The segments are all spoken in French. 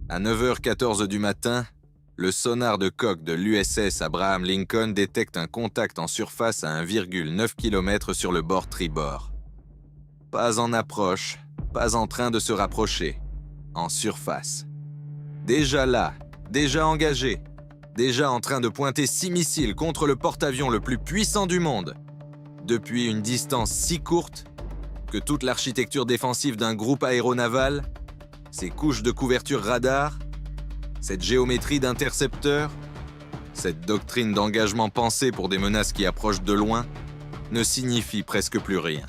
À 9h14 du matin, le sonar de coque de l'USS Abraham Lincoln détecte un contact en surface à 1,9 km sur le bord tribord. Pas en approche, pas en train de se rapprocher, en surface. Déjà là, déjà engagé, déjà en train de pointer 6 missiles contre le porte-avions le plus puissant du monde, depuis une distance si courte que toute l'architecture défensive d'un groupe aéronaval, ses couches de couverture radar, cette géométrie d'intercepteurs, cette doctrine d'engagement pensée pour des menaces qui approchent de loin, ne signifie presque plus rien.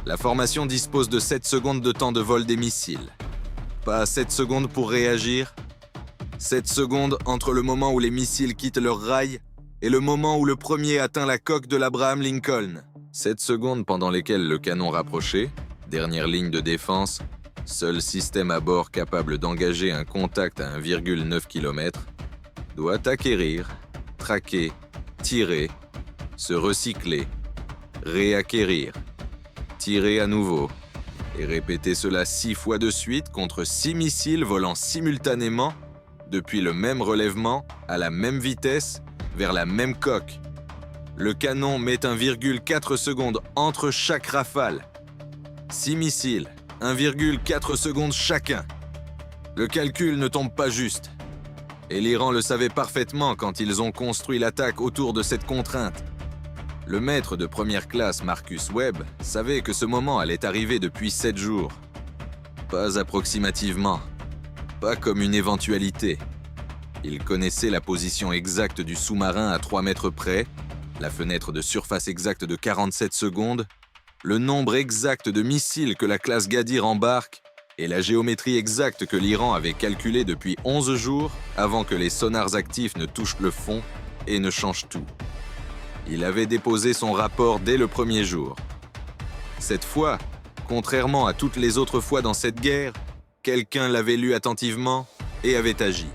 La formation dispose de 7 secondes de temps de vol des missiles. Pas 7 secondes pour réagir, 7 secondes entre le moment où les missiles quittent leur rail et le moment où le premier atteint la coque de l'Abraham Lincoln. 7 secondes pendant lesquelles le canon rapproché, dernière ligne de défense, seul système à bord capable d'engager un contact à 1,9 km, doit acquérir, traquer, tirer, se recycler, réacquérir, tirer à nouveau, et répéter cela 6 fois de suite contre 6 missiles volant simultanément depuis le même relèvement, à la même vitesse, vers la même coque. Le canon met 1,4 secondes entre chaque rafale. 6 missiles, 1,4 secondes chacun. Le calcul ne tombe pas juste. Et l'Iran le savait parfaitement quand ils ont construit l'attaque autour de cette contrainte. Le maître de première classe Marcus Webb savait que ce moment allait arriver depuis 7 jours. Pas approximativement, pas comme une éventualité. Il connaissait la position exacte du sous-marin à 3 mètres près, la fenêtre de surface exacte de 47 secondes, le nombre exact de missiles que la classe Ghadir embarque et la géométrie exacte que l'Iran avait calculée depuis 11 jours avant que les sonars actifs ne touchent le fond et ne changent tout. Il avait déposé son rapport dès le premier jour. Cette fois, contrairement à toutes les autres fois dans cette guerre, quelqu'un l'avait lu attentivement et avait agi.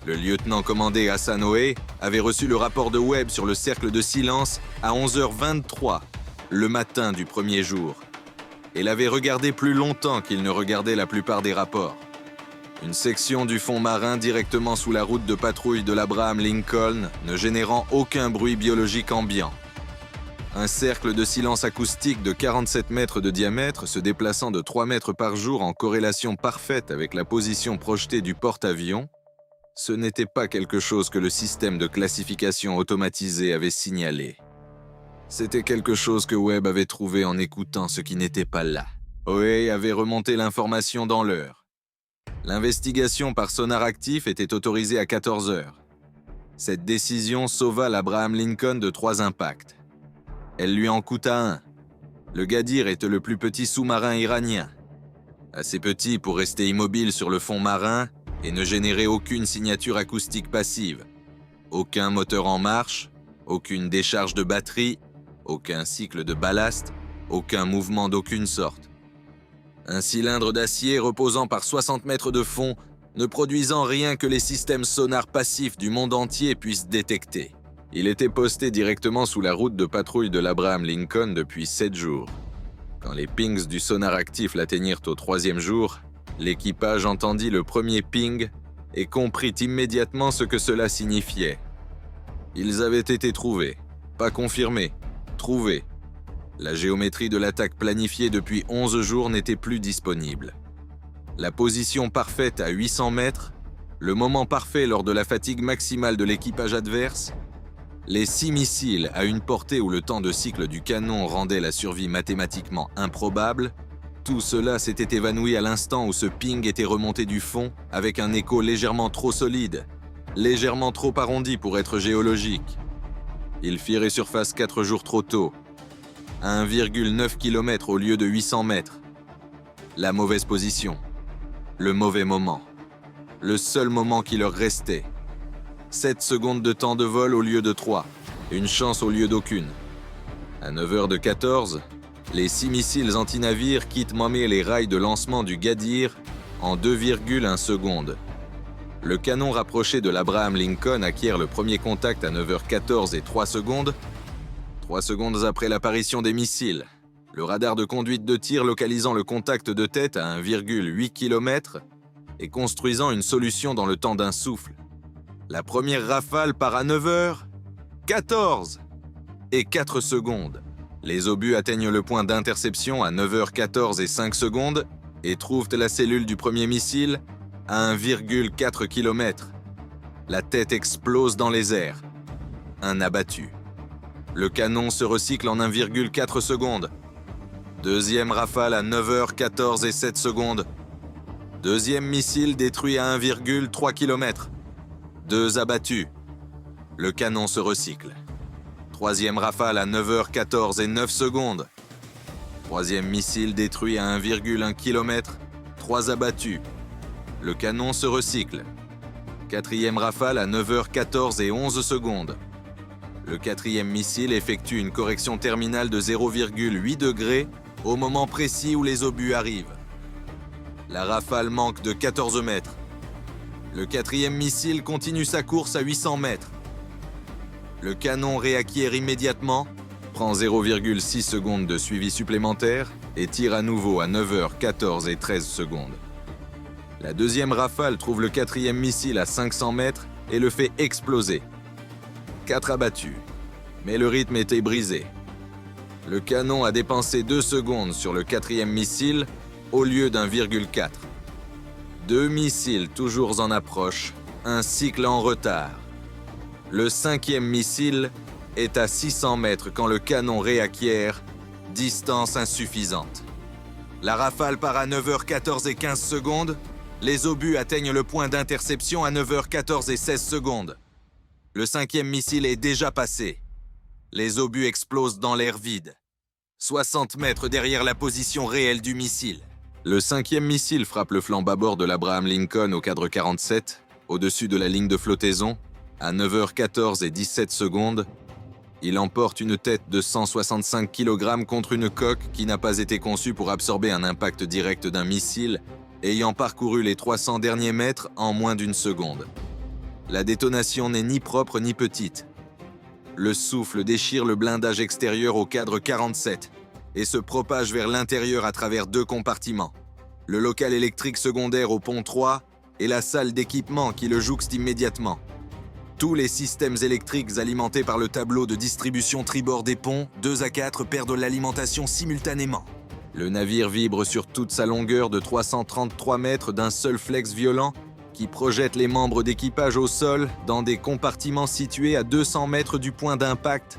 Le lieutenant commandé Hassan Oé avait reçu le rapport de Webb sur le cercle de silence à 11h23, le matin du premier jour, et l'avait regardé plus longtemps qu'il ne regardait la plupart des rapports. Une section du fond marin directement sous la route de patrouille de l'Abraham Lincoln, ne générant aucun bruit biologique ambiant. Un cercle de silence acoustique de 47 mètres de diamètre se déplaçant de 3 mètres par jour en corrélation parfaite avec la position projetée du porte-avions, ce n'était pas quelque chose que le système de classification automatisé avait signalé. C'était quelque chose que Webb avait trouvé en écoutant ce qui n'était pas là. Oé avait remonté l'information dans l'heure. L'investigation par sonar actif était autorisée à 14 heures. Cette décision sauva l'Abraham Lincoln de 3 impacts. Elle lui en coûta un. Le Ghadir était le plus petit sous-marin iranien. Assez petit pour rester immobile sur le fond marin et ne générer aucune signature acoustique passive. Aucun moteur en marche, aucune décharge de batterie, aucun cycle de ballast, aucun mouvement d'aucune sorte. Un cylindre d'acier reposant par 60 mètres de fond, ne produisant rien que les systèmes sonars passifs du monde entier puissent détecter. Il était posté directement sous la route de patrouille de l'Abraham Lincoln depuis 7 jours. Quand les pings du sonar actif l'atteignirent au 3e jour, l'équipage entendit le premier ping et comprit immédiatement ce que cela signifiait. Ils avaient été trouvés, pas confirmés, trouvés. La géométrie de l'attaque planifiée depuis 11 jours n'était plus disponible. La position parfaite à 800 mètres, le moment parfait lors de la fatigue maximale de l'équipage adverse, les 6 missiles à une portée où le temps de cycle du canon rendait la survie mathématiquement improbable, tout cela s'était évanoui à l'instant où ce ping était remonté du fond avec un écho légèrement trop solide, légèrement trop arrondi pour être géologique. Il fit résurface 4 jours trop tôt, à 1,9 km au lieu de 800 mètres. La mauvaise position, le mauvais moment, le seul moment qui leur restait. 7 secondes de temps de vol au lieu de 3, une chance au lieu d'aucune. À 9h14, les 6 missiles anti-navires quittent les rails de lancement du Ghadir en 2,1 secondes. Le canon rapproché de l'Abraham Lincoln acquiert le premier contact à 9h14 et 3 secondes. 3 secondes après l'apparition des missiles, le radar de conduite de tir localisant le contact de tête à 1,8 km et construisant une solution dans le temps d'un souffle. La première rafale part à 9h14 et 4 secondes. Les obus atteignent le point d'interception à 9h14 et 5 secondes et trouvent la cellule du premier missile à 1,4 km. La tête explose dans les airs. Un abattu. Le canon se recycle en 1,4 secondes. Deuxième rafale à 9h14 et 7 secondes. Deuxième missile détruit à 1,3 km. 2 abattus. Le canon se recycle. Troisième rafale à 9h14 et 9 secondes. Troisième missile détruit à 1,1 km. 3 abattus. Le canon se recycle. Quatrième rafale à 9h14 et 11 secondes. Le quatrième missile effectue une correction terminale de 0,8 degrés au moment précis où les obus arrivent. La rafale manque de 14 mètres. Le quatrième missile continue sa course à 800 mètres. Le canon réacquiert immédiatement, prend 0,6 secondes de suivi supplémentaire et tire à nouveau à 9h14 et 13 secondes. La deuxième rafale trouve le quatrième missile à 500 mètres et le fait exploser. 4 abattus, mais le rythme était brisé. Le canon a dépensé 2 secondes sur le quatrième missile au lieu d'1,4. 2 missiles toujours en approche, un cycle en retard. Le cinquième missile est à 600 mètres quand le canon réacquiert, distance insuffisante. La rafale part à 9h14 et 15 secondes. Les obus atteignent le point d'interception à 9h14 et 16 secondes. Le cinquième missile est déjà passé. Les obus explosent dans l'air vide, 60 mètres derrière la position réelle du missile. Le cinquième missile frappe le flanc bâbord de l'Abraham Lincoln au cadre 47, au-dessus de la ligne de flottaison, à 9h14 et 17 secondes. Il emporte une tête de 165 kg contre une coque qui n'a pas été conçue pour absorber un impact direct d'un missile, ayant parcouru les 300 derniers mètres en moins d'une seconde. La détonation n'est ni propre ni petite. Le souffle déchire le blindage extérieur au cadre 47 et se propage vers l'intérieur à travers 2 compartiments. Le local électrique secondaire au pont 3 et la salle d'équipement qui le jouxte immédiatement. Tous les systèmes électriques alimentés par le tableau de distribution tribord des ponts 2 à 4 perdent l'alimentation simultanément. Le navire vibre sur toute sa longueur de 333 mètres d'un seul flex violent qui projette les membres d'équipage au sol dans des compartiments situés à 200 mètres du point d'impact.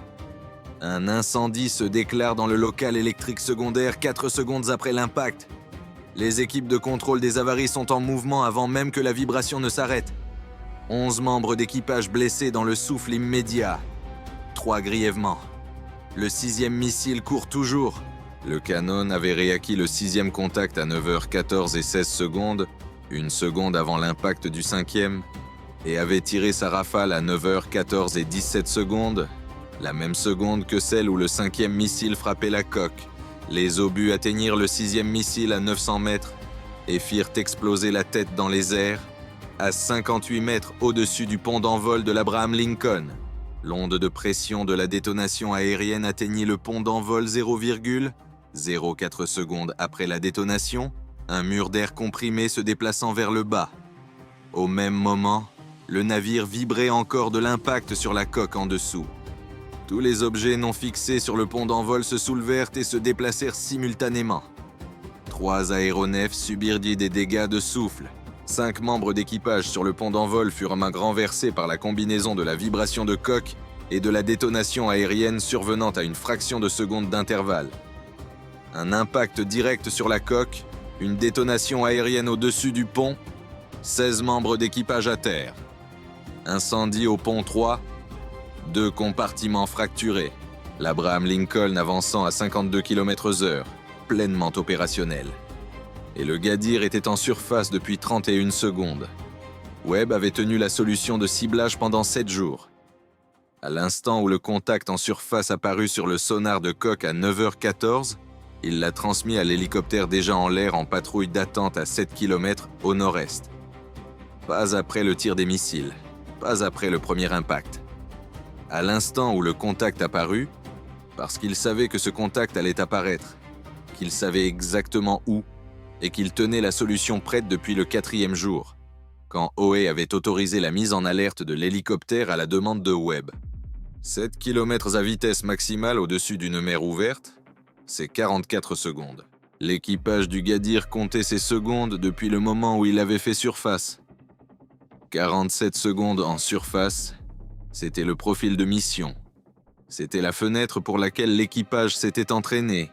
Un incendie se déclare dans le local électrique secondaire 4 secondes après l'impact. Les équipes de contrôle des avaries sont en mouvement avant même que la vibration ne s'arrête. 11 membres d'équipage blessés dans le souffle immédiat. 3 grièvement. Le 6e missile court toujours. Le canon avait réacquis le 6e contact à 9h14 et 16 secondes, une seconde avant l'impact du 5e, et avait tiré sa rafale à 9h14 et 17 secondes, la même seconde que celle où le 5e missile frappait la coque. Les obus atteignirent le 6e missile à 900 mètres et firent exploser la tête dans les airs, à 58 mètres au-dessus du pont d'envol de l'Abraham Lincoln. L'onde de pression de la détonation aérienne atteignit le pont d'envol 0,04 secondes après la détonation, un mur d'air comprimé se déplaçant vers le bas. Au même moment, le navire vibrait encore de l'impact sur la coque en dessous. Tous les objets non fixés sur le pont d'envol se soulevèrent et se déplacèrent simultanément. 3 aéronefs subirent des dégâts de souffle. 5 membres d'équipage sur le pont d'envol furent renversés par la combinaison de la vibration de coque et de la détonation aérienne survenant à une fraction de seconde d'intervalle. Un impact direct sur la coque, une détonation aérienne au-dessus du pont, 16 membres d'équipage à terre. Incendie au pont 3, 2 compartiments fracturés, l'Abraham Lincoln avançant à 52 km/h, pleinement opérationnel. Et le Gadir était en surface depuis 31 secondes. Webb avait tenu la solution de ciblage pendant 7 jours. À l'instant où le contact en surface apparut sur le sonar de coque à 9h14, il l'a transmis à l'hélicoptère déjà en l'air en patrouille d'attente à 7 km au nord-est. Pas après le tir des missiles, pas après le premier impact. À l'instant où le contact apparut, parce qu'il savait que ce contact allait apparaître, qu'il savait exactement où, et qu'il tenait la solution prête depuis le 4e jour, quand Howe avait autorisé la mise en alerte de l'hélicoptère à la demande de Webb. 7 km à vitesse maximale au-dessus d'une mer ouverte, c'est 44 secondes. L'équipage du Gadir comptait ses secondes depuis le moment où il avait fait surface. 47 secondes en surface, c'était le profil de mission. C'était la fenêtre pour laquelle l'équipage s'était entraîné.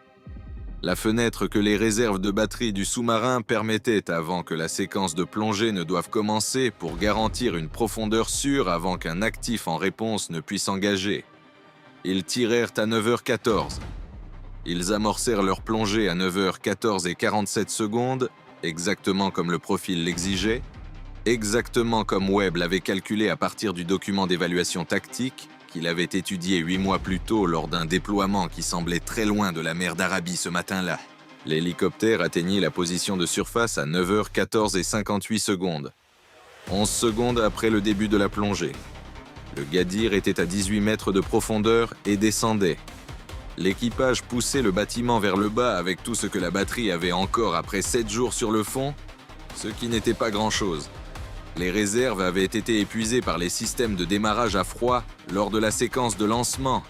La fenêtre que les réserves de batterie du sous-marin permettaient avant que la séquence de plongée ne doive commencer pour garantir une profondeur sûre avant qu'un actif en réponse ne puisse engager. Ils tirèrent à 9h14. Ils amorcèrent leur plongée à 9h14 et 47 secondes, exactement comme le profil l'exigeait, exactement comme Webb l'avait calculé à partir du document d'évaluation tactique qu'il avait étudié 8 mois plus tôt lors d'un déploiement qui semblait très loin de la mer d'Arabie ce matin-là. L'hélicoptère atteignit la position de surface à 9h14 et 58 secondes, 11 secondes après le début de la plongée. Le Gadir était à 18 mètres de profondeur et descendait. L'équipage poussait le bâtiment vers le bas avec tout ce que la batterie avait encore après 7 jours sur le fond, ce qui n'était pas grand-chose. Les réserves avaient été épuisées par les systèmes de démarrage à froid lors de la séquence de lancement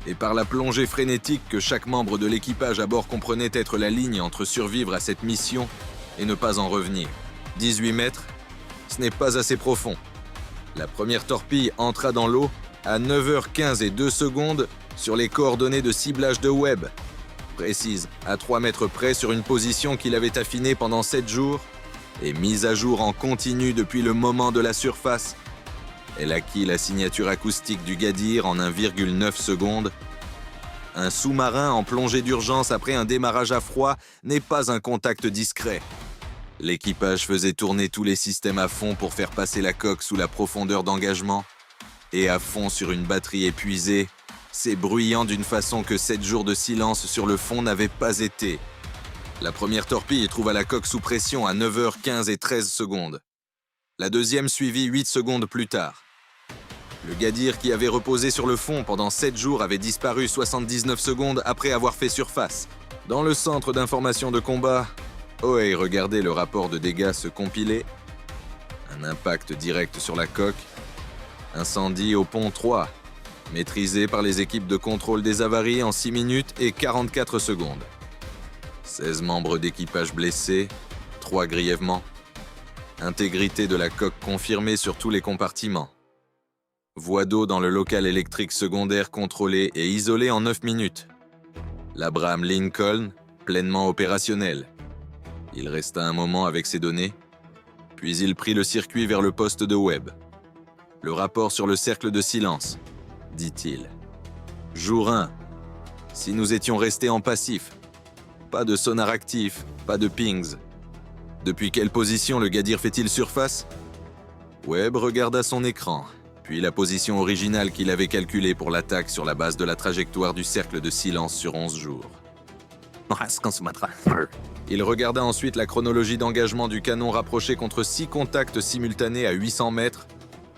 et par la plongée frénétique que chaque membre de l'équipage à bord comprenait être la ligne entre survivre à cette mission et ne pas en revenir. 18 mètres, ce n'est pas assez profond. La première torpille entra dans l'eau à 9h15 et 2 secondes sur les coordonnées de ciblage de Webb, précise à 3 mètres près sur une position qu'il avait affinée pendant 7 jours et mise à jour en continu depuis le moment de la surface. Elle acquit la signature acoustique du Gadir en 1,9 secondes. Un sous-marin en plongée d'urgence après un démarrage à froid n'est pas un contact discret. L'équipage faisait tourner tous les systèmes à fond pour faire passer la coque sous la profondeur d'engagement. Et à fond sur une batterie épuisée, c'est bruyant d'une façon que 7 jours de silence sur le fond n'avaient pas été. La première torpille trouva la coque sous pression à 9h15 et 13 secondes. La deuxième suivit 8 secondes plus tard. Le Gadir qui avait reposé sur le fond pendant 7 jours avait disparu 79 secondes après avoir fait surface. Dans le centre d'information de combat, Howe regardait le rapport de dégâts se compiler. Un impact direct sur la coque. Incendie au pont 3, maîtrisé par les équipes de contrôle des avaries en 6 minutes et 44 secondes. 16 membres d'équipage blessés, 3 grièvement. Intégrité de la coque confirmée sur tous les compartiments. Voie d'eau dans le local électrique secondaire contrôlé et isolé en 9 minutes. L'Abraham Lincoln, pleinement opérationnel. Il resta un moment avec ces données, puis il prit le circuit vers le poste de Webb. Le rapport sur le cercle de silence, dit-il. Jour 1. Si nous étions restés en passif. Pas de sonar actif, pas de pings. Depuis quelle position le Gadir fait-il surface? Webb regarda son écran, puis la position originale qu'il avait calculée pour l'attaque sur la base de la trajectoire du cercle de silence sur 11 jours. Il regarda ensuite la chronologie d'engagement du canon rapproché contre 6 contacts simultanés à 800 mètres,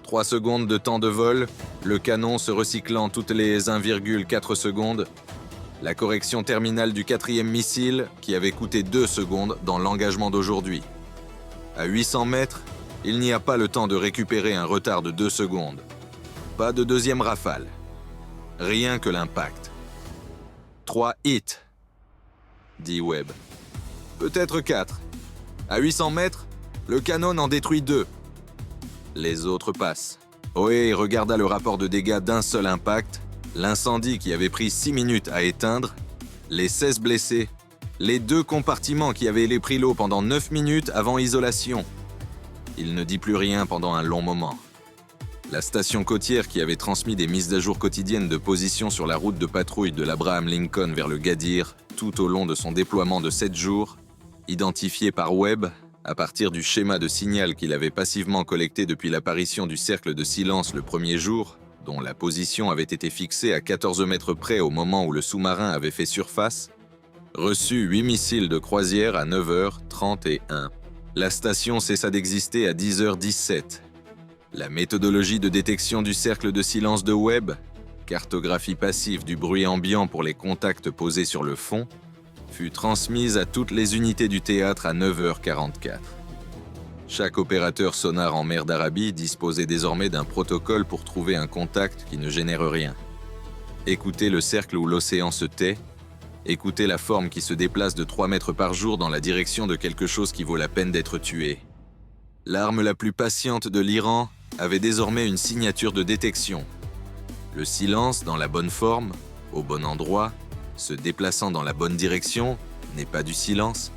3 secondes de temps de vol, le canon se recyclant toutes les 1,4 secondes, la correction terminale du 4e missile qui avait coûté 2 secondes dans l'engagement d'aujourd'hui. À 800 mètres, il n'y a pas le temps de récupérer un retard de 2 secondes. Pas de deuxième rafale. Rien que l'impact. 3 hits, dit Webb. Peut-être 4. À 800 mètres, le canon en détruit 2. Les autres passent. Howe regarda le rapport de dégâts d'un seul impact, l'incendie qui avait pris 6 minutes à éteindre, les 16 blessés, les 2 compartiments qui avaient pris l'eau pendant 9 minutes avant isolation. Il ne dit plus rien pendant un long moment. La station côtière qui avait transmis des mises à jour quotidiennes de position sur la route de patrouille de l'Abraham Lincoln vers le Gadir tout au long de son déploiement de 7 jours, identifié par Webb à partir du schéma de signal qu'il avait passivement collecté depuis l'apparition du cercle de silence le premier jour, dont la position avait été fixée à 14 mètres près au moment où le sous-marin avait fait surface, reçut 8 missiles de croisière à 9h31. La station cessa d'exister à 10h17. La méthodologie de détection du cercle de silence de Webb, cartographie passive du bruit ambiant pour les contacts posés sur le fond, fut transmise à toutes les unités du théâtre à 9h44. Chaque opérateur sonar en mer d'Arabie disposait désormais d'un protocole pour trouver un contact qui ne génère rien. Écoutez le cercle où l'océan se tait, écoutez la forme qui se déplace de 3 mètres par jour dans la direction de quelque chose qui vaut la peine d'être tué. L'arme la plus patiente de l'Iran avait désormais une signature de détection. Le silence dans la bonne forme, au bon endroit, se déplaçant dans la bonne direction, n'est pas du silence.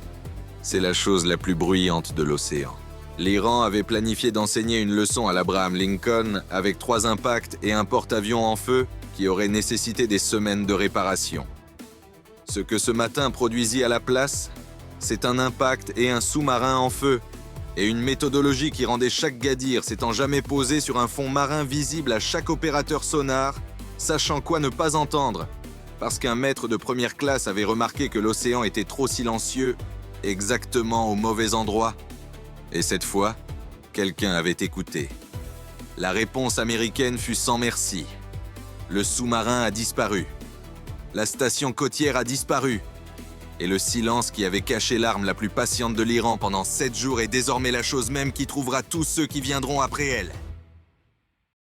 C'est la chose la plus bruyante de l'océan. L'Iran avait planifié d'enseigner une leçon à l'Abraham Lincoln avec 3 impacts et un porte-avions en feu qui auraient nécessité des semaines de réparation. Ce que ce matin produisit à la place, c'est un impact et un sous-marin en feu, et une méthodologie qui rendait chaque gadir s'étant jamais posé sur un fond marin visible à chaque opérateur sonar, sachant quoi ne pas entendre, parce qu'un maître de première classe avait remarqué que l'océan était trop silencieux, exactement au mauvais endroit. Et cette fois, quelqu'un avait écouté. La réponse américaine fut sans merci. Le sous-marin a disparu. La station côtière a disparu. Et le silence qui avait caché l'arme la plus patiente de l'Iran pendant 7 jours est désormais la chose même qui trouvera tous ceux qui viendront après elle.